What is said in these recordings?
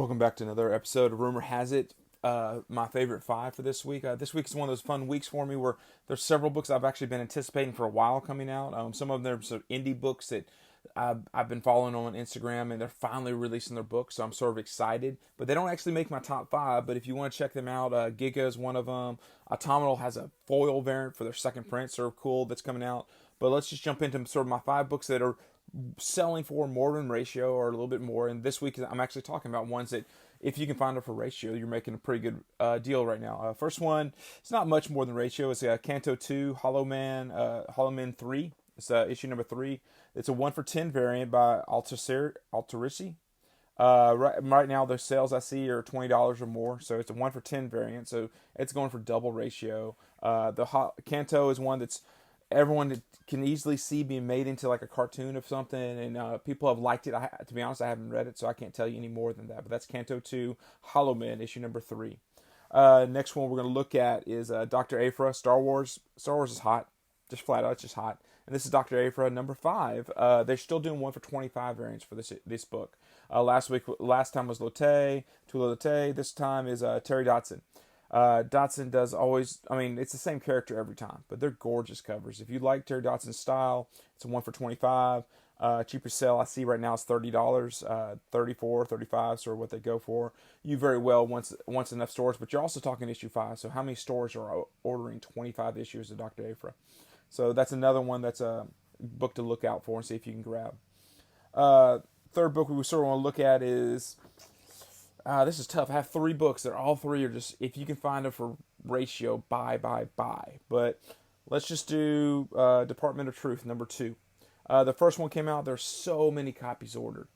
Welcome back to another episode of Rumor Has It. My favorite five for this week. This week is one of those fun weeks for me where there's several books I've actually been anticipating for a while coming out. Some of them are sort of indie books that I've been following on Instagram, and they're finally releasing their books, so I'm sort of excited. But they don't actually make my top five. But if you want to check them out, Giga is one of them. Automedal has a foil variant for their second print, sort of cool, that's coming out. But let's just jump into sort of my five books that are selling for more than ratio or a little bit more. And this week I'm actually talking about ones that if you can find them for ratio, you're making a pretty good deal right now. First one, it's not much more than ratio. It's Canto 2, Hollow Man 3. It's issue number 3. It's a 1 for 10 variant by Alterici. Right now, the sales I see are $20 or more, so it's a 1 for 10 variant, so it's going for double ratio. Canto is one that's everyone can easily see being made into like a cartoon of something, and people have liked it. To be honest, I haven't read it, so I can't tell you any more than that. But that's Canto 2, Hollow Man, issue number 3. Next one we're going to look at is Dr. Aphra, Star Wars. Star Wars is hot, just flat out, it's just hot. And this is Dr. Aphra, number 5. They're still doing 1 for 25 variants for this book. Last time was Lotte, Tula Lotte. This time is Terry Dodson. Dotson does always, it's the same character every time, but they're gorgeous covers. If you like Terry Dotson's style, it's a 1 for 25. Cheaper sale I see right now is $30, 34, 35, sort of what they go for. You very well once enough stores, but you're also talking issue 5. So how many stores are ordering 25 issues of Dr. Aphra? So that's another one that's a book to look out for and see if you can grab. Third book we sort of want to look at is, this is tough. I have 3 books that all 3 are just, if you can find them for ratio, buy. But let's just do Department of Truth, number 2. The first one came out. There's so many copies ordered.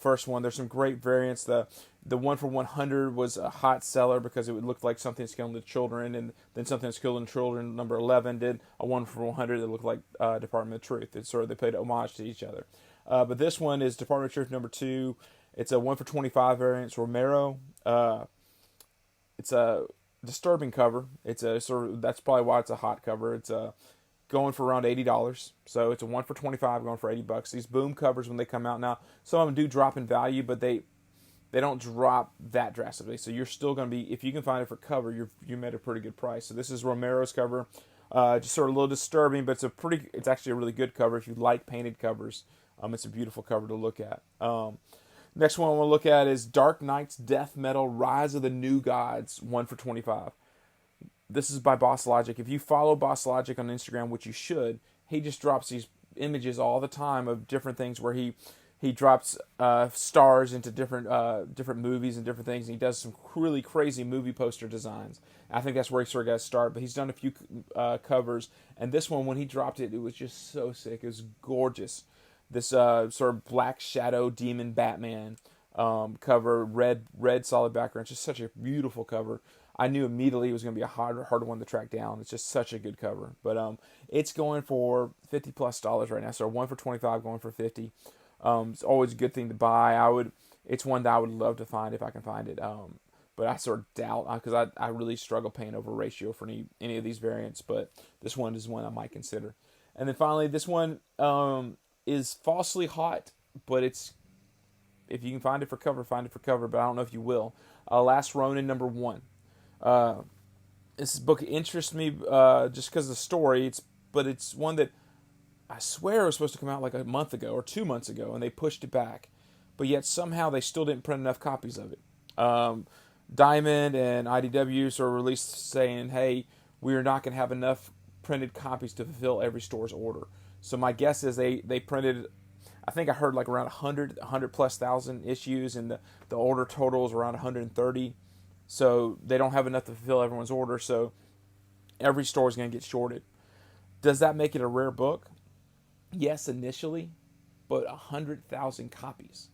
First one, there's some great variants. The 1 for 100 was a hot seller because it would look like something that's killing the children, and then something that's killing children. Number 11 did a 1 for 100 that looked like Department of Truth. It's sort of, they paid homage to each other. But this one is Department of Truth number 2. It's a 1 for 25 variant. It's Romero. It's a disturbing cover. It's a sort of, that's probably why it's a hot cover. It's going for around $80. So it's a 1 for 25 going for $80. These boom covers, when they come out now, some of them do drop in value, but they don't drop that drastically. So you're still going to be, if you can find it for cover, you made a pretty good price. So this is Romero's cover. Just sort of a little disturbing, but it's actually a really good cover if you like painted covers. It's a beautiful cover to look at. Next one we'll look at is Dark Knight's Death Metal Rise of the New Gods, 1 for 25. This is by Bosslogic. If you follow Bosslogic on Instagram, which you should, he just drops these images all the time of different things where he drops stars into different movies and different things, and he does some really crazy movie poster designs. I think that's where he sort of got started, but he's done a few covers, and this one, when he dropped it, it was just so sick. It was gorgeous. This sort of Black Shadow Demon Batman cover, red solid background. It's just such a beautiful cover. I knew immediately it was going to be a harder one to track down. It's just such a good cover. But it's going for $50+ right now. So 1 for 25 going for 50. It's always a good thing to buy. It's one that I would love to find if I can find it. But I sort of doubt, because I really struggle paying over ratio for any of these variants. But this one is one I might consider. And then finally, this one is falsely hot, but it's, if you can find it for cover, find it for cover, but I don't know if you will. Last Ronin, number 1. This book interests me just because of the story, but it's one that I swear was supposed to come out like a month ago or 2 months ago, and they pushed it back, but yet somehow they still didn't print enough copies of it. Diamond and IDW sort of released saying, hey, we're not going to have enough printed copies to fulfill every store's order. So my guess is they printed, I think I heard like around 100+ thousand issues, and the order total is around 130. So they don't have enough to fulfill everyone's order, so every store is going to get shorted. Does that make it a rare book? Yes, initially, but 100,000 copies.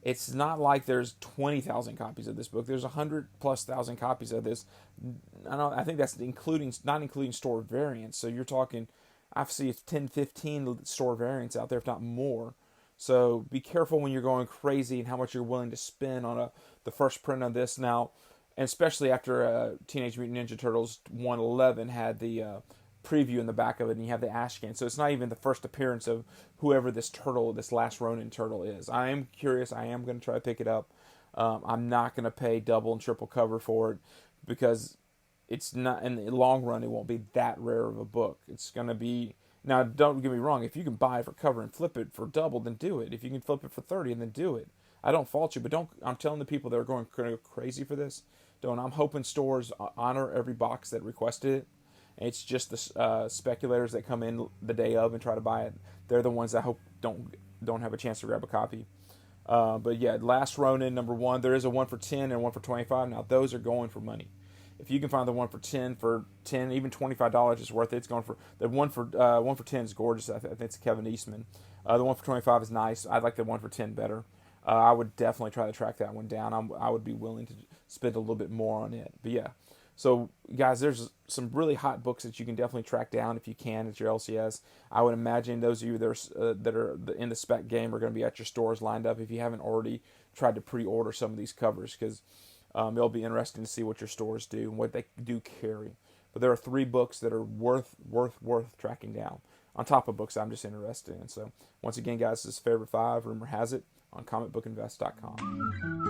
It's not like there's 20,000 copies of this book. There's 100+ thousand copies of this. I think that's not including store variants. So you're talking, I see 10, 15 store variants out there, if not more. So be careful when you're going crazy and how much you're willing to spend on the first print on this now, and especially after Teenage Mutant Ninja Turtles 111 had the preview in the back of it, and you have the ash can. So it's not even the first appearance of whoever this Last Ronin turtle is. I am curious. I am going to try to pick it up. I'm not going to pay double and triple cover for it because it's not, in the long run, it won't be that rare of a book. It's going to be, now don't get me wrong, if you can buy it for cover and flip it for double, then do it. If you can flip it for 30, then do it. I don't fault you, but don't, I'm telling the people that are going crazy for this, don't. I'm hoping stores honor every box that requested it. It's just the speculators that come in the day of and try to buy it. They're the ones that I hope don't have a chance to grab a copy. But yeah, Last Ronin #1. There is a 1 for 10 and 1 for 25. Now those are going for money. If you can find the 1 for 10, even $25 is worth it. It's going for the 1 for 10 is gorgeous. I think it's Kevin Eastman. The 1 for 25 is nice. I like the 1 for 10 better. I would definitely try to track that one down. I would be willing to spend a little bit more on it. But yeah, so guys, there's some really hot books that you can definitely track down if you can at your LCS. I would imagine those of you that are in the spec game are going to be at your stores lined up if you haven't already tried to pre-order some of these covers, because it'll be interesting to see what your stores do and what they do carry. But there are 3 books that are worth tracking down, on top of books I'm just interested in. So once again, guys, this is Favorite 5. Rumor has it on comicbookinvest.com.